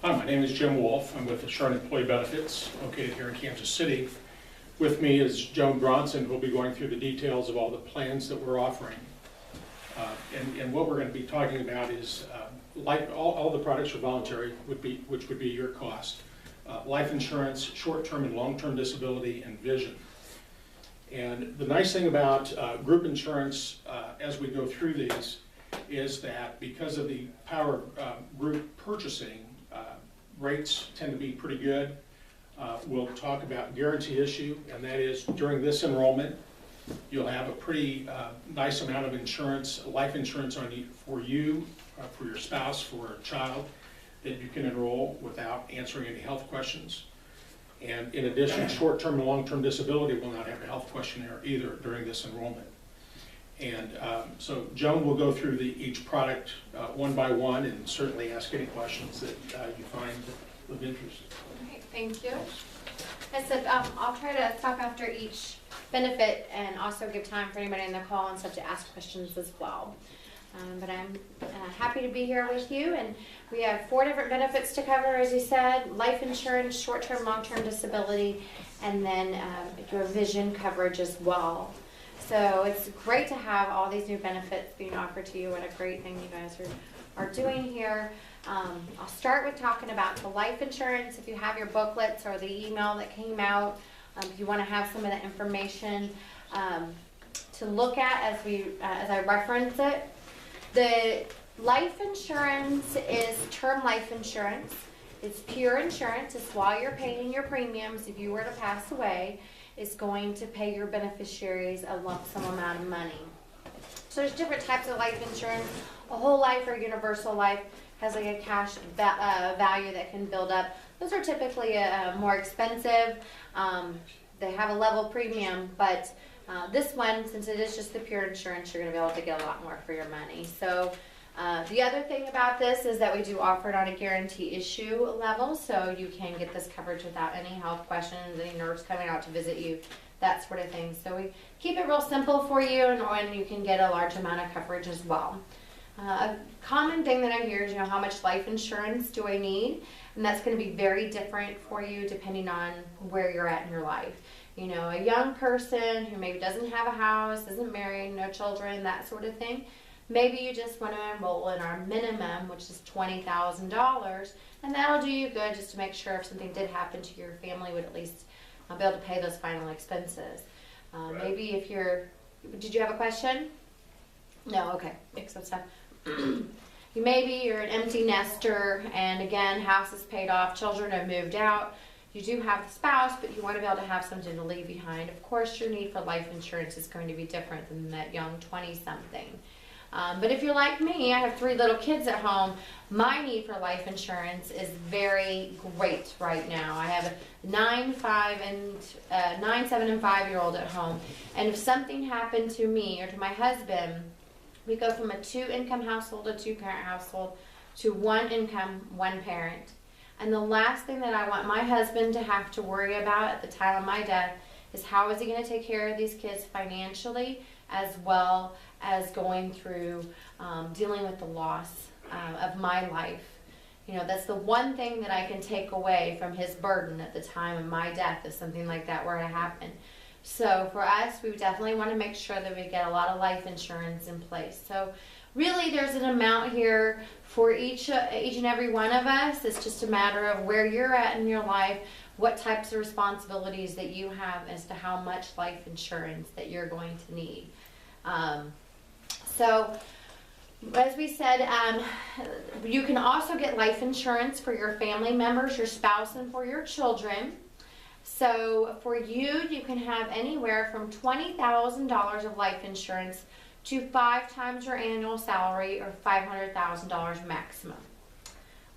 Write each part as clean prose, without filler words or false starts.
Hi, my name is Jim Wolf. I'm with Assured Employee Benefits, located here in Kansas City. With me is Joan Bronson, who will be going through the details of all the plans that we're offering. And what we're going to be talking about is like all the products are voluntary, which would be your cost. Life insurance, short-term and long-term disability, and vision. And the nice thing about group insurance as we go through these is that because of the power of group purchasing, rates tend to be pretty good. We'll talk about guarantee issue, and that is during this enrollment, you'll have a pretty nice amount of insurance, life insurance for you, for your spouse, for a child that you can enroll without answering any health questions. And in addition, short-term and long-term disability will not have a health questionnaire either during this enrollment. And so Joan will go through each product one by one and certainly ask any questions that you find of interest. Okay, thank you. I said I'll try to stop after each benefit and also give time for anybody in the call and stuff to ask questions as well. But I'm happy to be here with you, and we have 4 different benefits to cover, as you said: life insurance, short-term, long-term disability, and then your vision coverage as well. So it's great to have all these new benefits being offered to you. What a great thing you guys are doing here. I'll start with talking about the life insurance. If you have your booklets or the email that came out, if you want to have some of the information to look at as I reference it. The life insurance is term life insurance. It's pure insurance. It's while you're paying your premiums. If you were to pass away, it's going to pay your beneficiaries a lump sum amount of money. So there's different types of life insurance. A whole life or universal life has like a cash value that can build up. Those are typically more expensive. They have a level premium, but this one, since it is just the pure insurance, you're going to be able to get a lot more for your money. So the other thing about this is that we do offer it on a guarantee issue level, so you can get this coverage without any health questions, any nurse coming out to visit you, that sort of thing. So we keep it real simple for you, and you can get a large amount of coverage as well. A common thing that I hear is, how much life insurance do I need? And that's going to be very different for you depending on where you're at in your life. A young person who maybe doesn't have a house, isn't married, no children, that sort of thing. Maybe you just want to enroll in our minimum, which is $20,000, and that'll do you good just to make sure if something did happen to your family, would at least be able to pay those final expenses. Right. Maybe if did you have a question? No, okay, make some stuff. Maybe you're an empty nester, and again, house is paid off, children have moved out. You do have the spouse, but you want to be able to have something to leave behind. Of course, your need for life insurance is going to be different than that young 20-something. But if you're like me, I have 3 little kids at home, my need for life insurance is very great right now. I have a 9, 7, and 5-year-old at home, and if something happened to me or to my husband, we go from a 2-income household, a 2-parent household, to 1 income, 1 parent. And the last thing that I want my husband to have to worry about at the time of my death is how is he going to take care of these kids financially, as well as going through dealing with the loss of my life. That's the one thing that I can take away from his burden at the time of my death if something like that were to happen. So for us, we definitely want to make sure that we get a lot of life insurance in place. So really, there's an amount here for each and every one of us. It's just a matter of where you're at in your life, what types of responsibilities that you have as to how much life insurance that you're going to need. So as we said, you can also get life insurance for your family members, your spouse, and for your children. So for you, you can have anywhere from $20,000 of life insurance to 5 times your annual salary, or $500,000 maximum.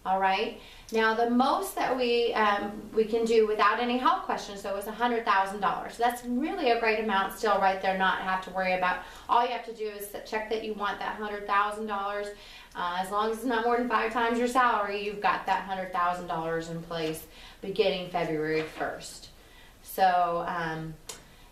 All right. Now the most that we can do without any health questions, though, is $100,000. So that's really a great amount still right there, not have to worry about. All you have to do is check that you want that $100,000. As long as it's not more than 5 times your salary, you've got that $100,000 in place beginning February 1st. So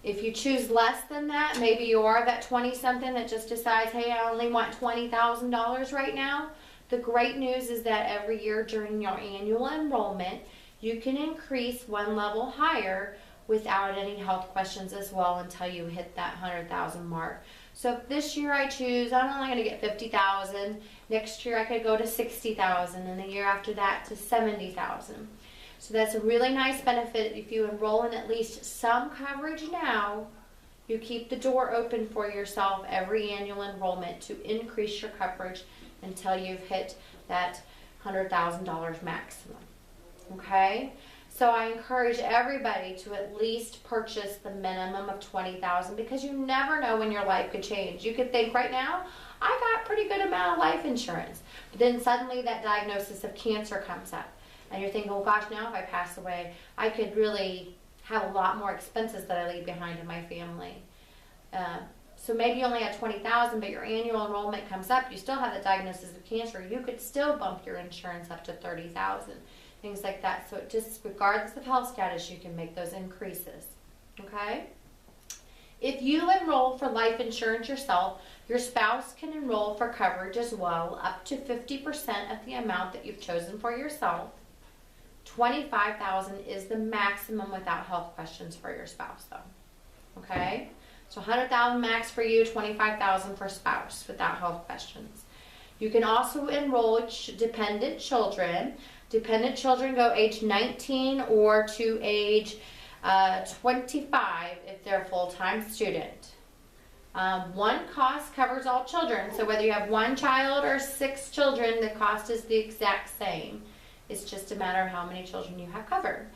if you choose less than that, maybe you are that 20-something that just decides, hey, I only want $20,000 right now, The great news is that every year during your annual enrollment, you can increase one level higher without any health questions as well until you hit that 100,000 mark. So if this year I choose, I'm only going to get 50,000. Next year I could go to 60,000, and the year after that to 70,000. So that's a really nice benefit. If you enroll in at least some coverage now, you keep the door open for yourself every annual enrollment to increase your coverage until you've hit that $100,000 maximum. Okay? So I encourage everybody to at least purchase the minimum of $20,000, because you never know when your life could change. You could think right now, I got a pretty good amount of life insurance. But then suddenly that diagnosis of cancer comes up. And you're thinking, oh gosh, now if I pass away, I could really have a lot more expenses that I leave behind in my family. So maybe you only have $20,000, but your annual enrollment comes up. You still have the diagnosis of cancer. You could still bump your insurance up to $30,000, things like that. So it just, regardless of health status, you can make those increases. Okay? If you enroll for life insurance yourself, your spouse can enroll for coverage as well, up to 50% of the amount that you've chosen for yourself. $25,000 is the maximum without health questions for your spouse, though. Okay? So $100,000 max for you, $25,000 for spouse without health questions. You can also enroll dependent children. Dependent children go age 19 or to age 25 if they're a full-time student. One cost covers all children. So whether you have one child or 6 children, the cost is the exact same. It's just a matter of how many children you have covered.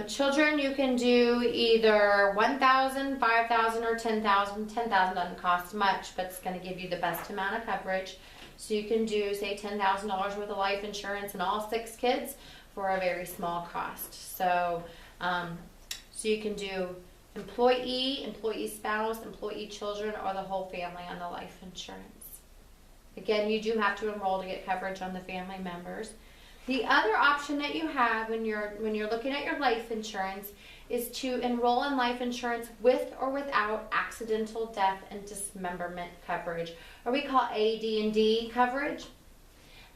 Children, you can do either 1,000, 5,000, or 10,000. 10,000 doesn't cost much, but it's going to give you the best amount of coverage. So you can do, say, $10,000 worth of life insurance and all 6 kids for a very small cost. So, so you can do employee, employee spouse, employee children, or the whole family on the life insurance. Again, you do have to enroll to get coverage on the family members. The other option that you have when you're looking at your life insurance is to enroll in life insurance with or without accidental death and dismemberment coverage, or we call AD&D coverage.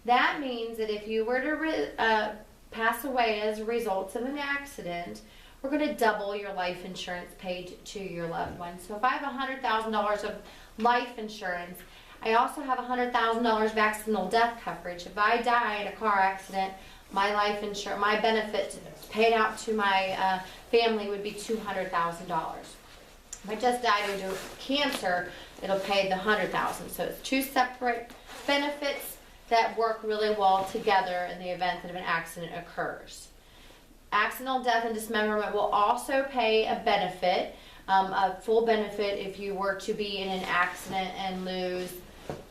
That means that if you were to pass away as a result of an accident, we're going to double your life insurance paid to your loved one. So if I have $100,000 of life insurance, I also have $100,000 of accidental death coverage. If I die in a car accident, my life insurance, my benefit paid out to my family would be $200,000. If I just died due to cancer, it'll pay the $100,000. So it's 2 separate benefits that work really well together in the event that an accident occurs. Accidental death and dismemberment will also pay a benefit, a full benefit if you were to be in an accident and lose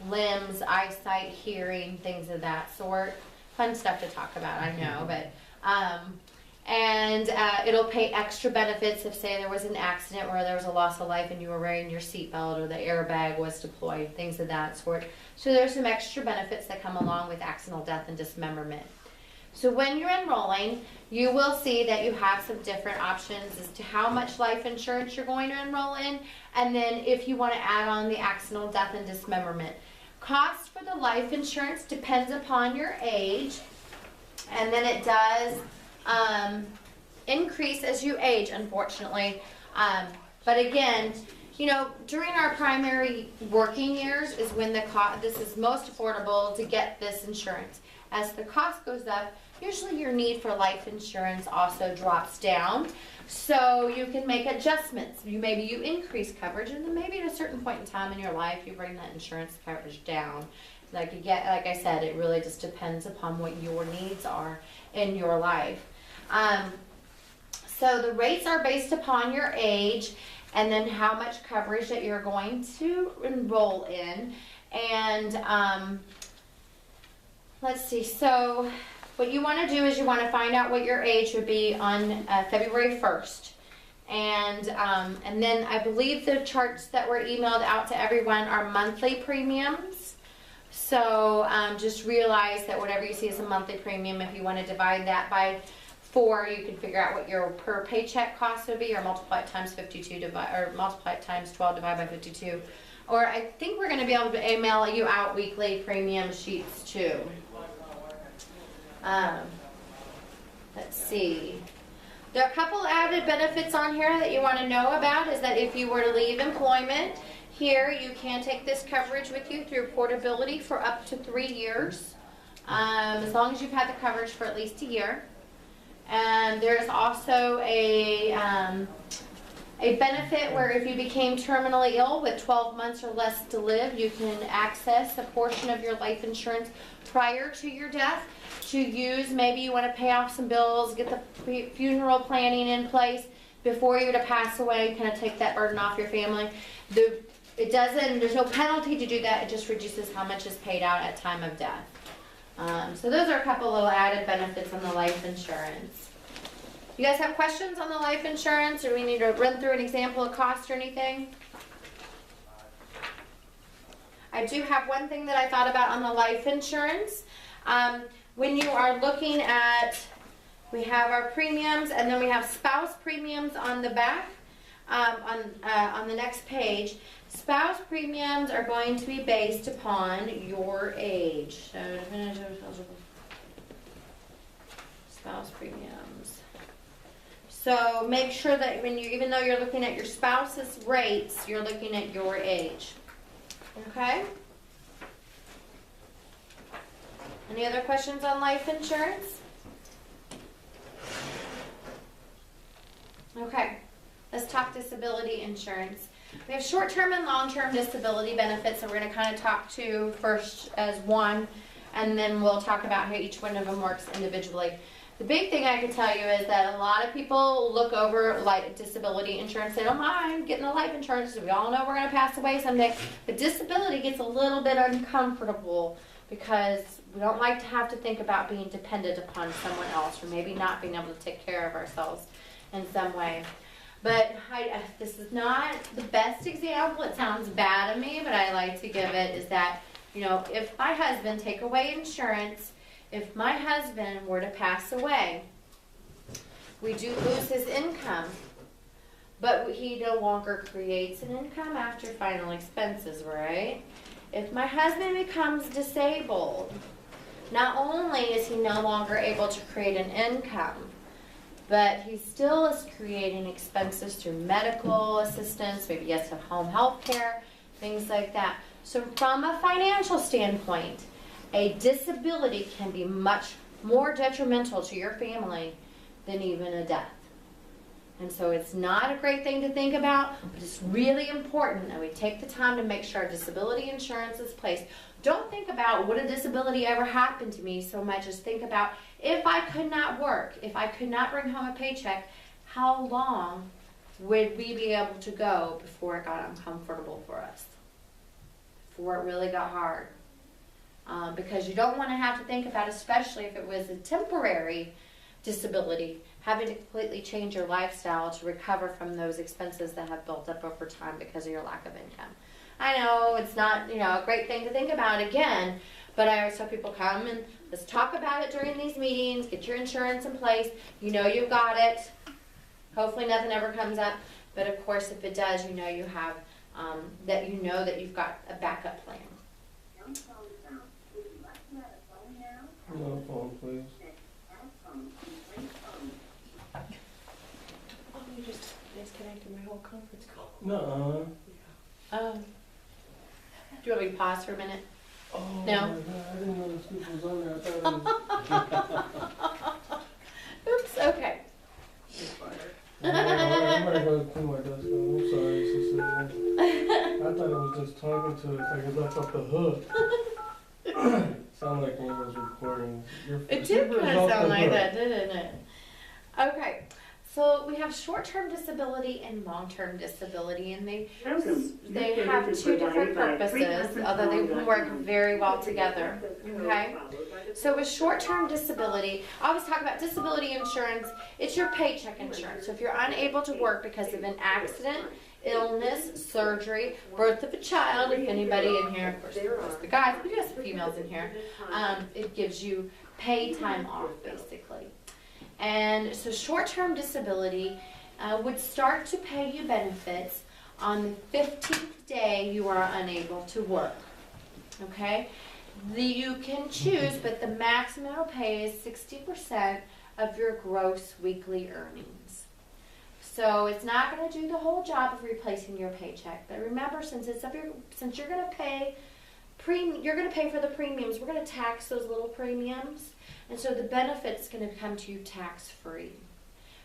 limbs, eyesight, hearing, things of that sort. Fun stuff to talk about, I know, but it'll pay extra benefits if, say, there was an accident where there was a loss of life and you were wearing your seatbelt or the airbag was deployed, things of that sort. So there's some extra benefits that come along with accidental death and dismemberment. So when you're enrolling, you will see that you have some different options as to how much life insurance you're going to enroll in, and then if you want to add on the accidental death and dismemberment. Cost for the life insurance depends upon your age, and then it does increase as you age, unfortunately. But again, you know, during our primary working years is when this is most affordable to get this insurance. As the cost goes up, usually your need for life insurance also drops down. So you can make adjustments. Maybe you increase coverage, and then maybe at a certain point in time in your life, you bring that insurance coverage down. Like I said, it really just depends upon what your needs are in your life. So the rates are based upon your age and then how much coverage that you're going to enroll in. And let's see, so what you want to do is you want to find out what your age would be on February 1st. And then I believe the charts that were emailed out to everyone are monthly premiums. So just realize that whatever you see as a monthly premium, if you want to divide that by 4, you can figure out what your per paycheck cost would be, or multiply it times 52 or multiply it times 12 divided by 52. Or I think we're gonna be able to email you out weekly premium sheets too. Let's see. There are a couple added benefits on here that you want to know about is that if you were to leave employment, here you can take this coverage with you through portability for up to 3 years, as long as you've had the coverage for at least a year. And there's also a benefit where if you became terminally ill with 12 months or less to live, you can access a portion of your life insurance prior to your death to use. Maybe you want to pay off some bills, get the funeral planning in place before you were to pass away, kind of take that burden off your family. There's no penalty to do that. It just reduces how much is paid out at time of death. So those are a couple little added benefits on the life insurance. You guys have questions on the life insurance, or do we need to run through an example of cost or anything? I do have one thing that I thought about on the life insurance. When you are looking at, we have our premiums, and then we have spouse premiums on the back, on the next page. Spouse premiums are going to be based upon your age. Spouse premiums. So make sure that when you, even though you're looking at your spouse's rates, you're looking at your age. Okay? Any other questions on life insurance? Okay, let's talk disability insurance. We have short-term and long-term disability benefits that we're going to kind of talk to first as one, and then we'll talk about how each one of them works individually. The big thing I can tell you is that a lot of people look over like disability insurance. They don't mind getting the life insurance. We all know we're going to pass away someday. But disability gets a little bit uncomfortable because we don't like to have to think about being dependent upon someone else, or maybe not being able to take care of ourselves in some way. But this is not the best example. It sounds bad of me, but I like to give it is that, you know, if my husband take away insurance, if my husband were to pass away, we do lose his income, but he no longer creates an income after final expenses, right? If my husband becomes disabled, not only is he no longer able to create an income, but he still is creating expenses through medical assistance, maybe he has to have home health care, things like that. So from a financial standpoint, a disability can be much more detrimental to your family than even a death. And so it's not a great thing to think about, but it's really important that we take the time to make sure our disability insurance is placed. Don't think about would a disability ever happen to me so much as think about if I could not work, if I could not bring home a paycheck, how long would we be able to go before it got uncomfortable for us, before it really got hard. Because you don't want to have to think about, especially if it was a temporary disability, having to completely change your lifestyle to recover from those expenses that have built up over time because of your lack of income. I know it's not, you know, a great thing to think about again, but I always tell people come and let's talk about it during these meetings, get your insurance in place, you know you've got it. Hopefully nothing ever comes up, but of course if it does, you know you have, that you know that you've got a backup plan. No phone, please. Oh, you just disconnected my whole conference call. No. Do you want me to pause for a minute? Oh No. my God, I didn't know this people was on there. I thought it was. Oops, okay. I'm gonna go to my desk. I'm sorry, Cecilia. I thought I was just talking to it. It's like it left off the hook. Sounded like when it was recording. It did kind of sound like that, didn't it? Okay, so we have short-term disability and long-term disability, and they have two different purposes, although they work very well together, okay? So with short-term disability, I always talk about disability insurance, it's your paycheck insurance. So if you're unable to work because of an accident, illness, surgery, birth of a child, if anybody in here, of course the guys, but we have some females in here, it gives you paid time off basically. And so short-term disability would start to pay you benefits On the 15th day, you are unable to work. Okay? You can choose, but the maximum it'll pay is 60% of your gross weekly earnings. So it's not going to do the whole job of replacing your paycheck. But remember, since you're going to pay for the premiums, we're going to tax those little premiums, and so the benefit's going to come to you tax-free.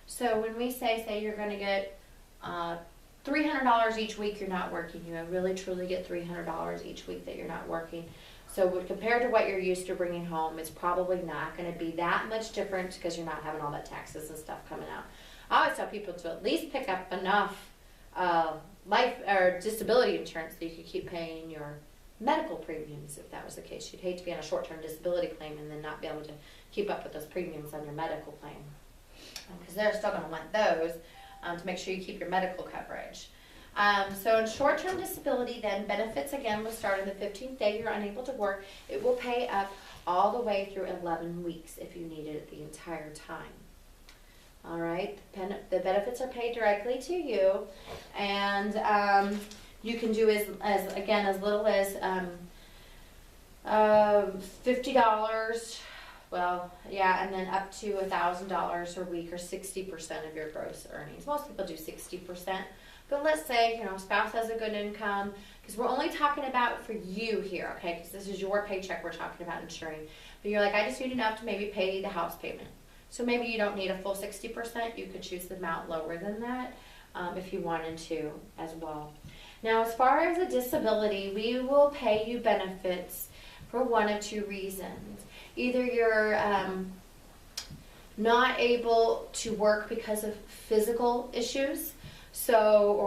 So when we say you're going to get $300 each week you're not working, you really truly get $300 each week that you're not working. So compared to what you're used to bringing home, it's probably not going to be that much different because you're not having all that taxes and stuff coming out. I always tell people to at least pick up enough life or disability insurance so you could keep paying your medical premiums if that was the case. You'd hate to be on a short-term disability claim and then not be able to keep up with those premiums on your medical claim, because they're still going to want those to make sure you keep your medical coverage. So in short-term disability, then, benefits again will start on the 15th day you're unable to work. It will pay up all the way through 11 weeks if you needed it the entire time. All right, the benefits are paid directly to you, and you can do as little as $50. Well, yeah, and then up to $1,000 a week, or 60% of your gross earnings. Most people do 60%, but let's say spouse has a good income, because we're only talking about for you here, okay? Because this is your paycheck we're talking about insuring. But you're like, I just need enough to maybe pay the house payment. So maybe you don't need a full 60%. You could choose the amount lower than that if you wanted to as well. Now, as far as a disability, we will pay you benefits for one of two reasons. Either you're not able to work because of physical issues, so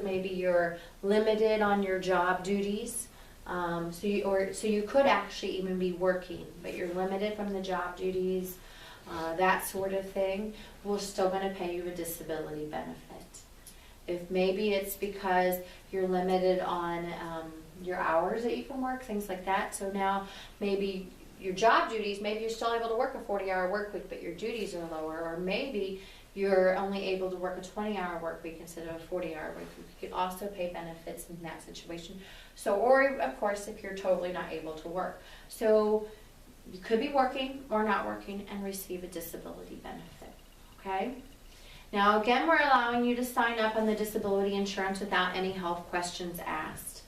maybe you're limited on your job duties, so you could actually even be working, but you're limited from the job duties, that sort of thing. We're still going to pay you a disability benefit. If maybe it's because you're limited on your hours that you can work, things like that. So now maybe your job duties, maybe you're still able to work a 40-hour work week, but your duties are lower, or maybe you're only able to work a 20-hour work week instead of a 40-hour work week. You could also pay benefits in that situation. So, or of course, if you're totally not able to work. So you could be working or not working and receive a disability benefit, okay? Now, again, we're allowing you to sign up on the disability insurance without any health questions asked.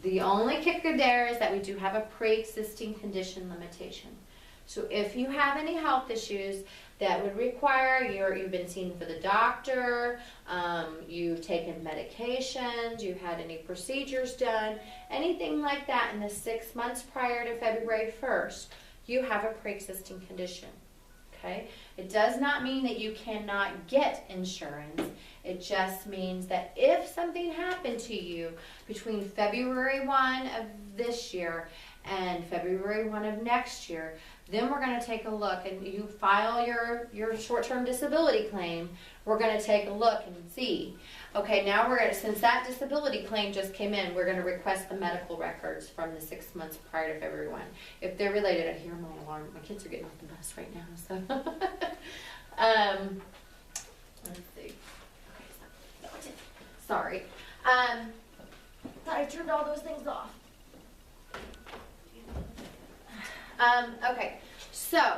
The only kicker there is that we do have a pre-existing condition limitation. So if you have any health issues that would require you've been seen for the doctor, you've taken medications, you've had any procedures done, anything like that in the 6 months prior to February 1st, you have a pre-existing condition. Okay? It does not mean that you cannot get insurance. It just means that if something happened to you between February 1 of this year and February 1 of next year, then we're going to take a look, and you file your short-term disability claim. We're going to take a look and see. Okay, now since that disability claim just came in, we're going to request the medical records from the 6 months prior to February 1. If they're related, I hear my alarm. My kids are getting off the bus right now, so. Let's see. Okay, sorry. Thought I turned all those things off. Okay, so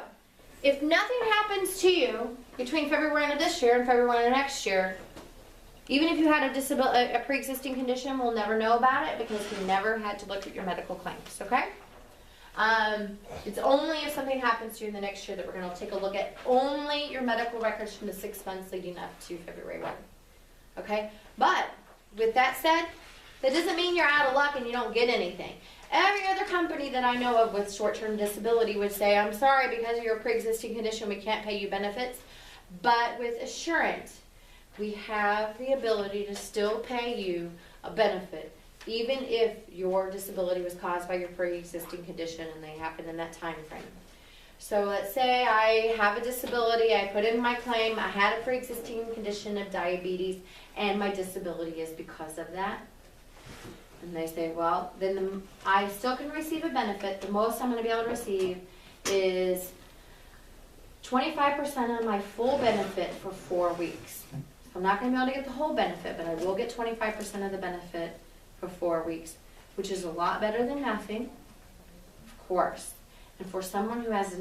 if nothing happens to you between February 1 of this year and February 1 of next year, even if you had a pre-existing condition, we'll never know about it because we never had to look at your medical claims, okay? It's only if something happens to you in the next year that we're going to take a look at only your medical records from the 6 months leading up to February 1, okay? But with that said, that doesn't mean you're out of luck and you don't get anything. Every other company that I know of with short-term disability would say, I'm sorry, because of your pre-existing condition, we can't pay you benefits. But with Assurant, we have the ability to still pay you a benefit, even if your disability was caused by your pre-existing condition and they happened in that time frame. So let's say I have a disability, I put in my claim, I had a pre-existing condition of diabetes, and my disability is because of that. And they say, well, then I still can receive a benefit. The most I'm going to be able to receive is 25% of my full benefit for 4 weeks. So So I'm not gonna be able to get the whole benefit, but I will get 25% of the benefit for 4 weeks, which is a lot better than nothing, of course. And for someone who has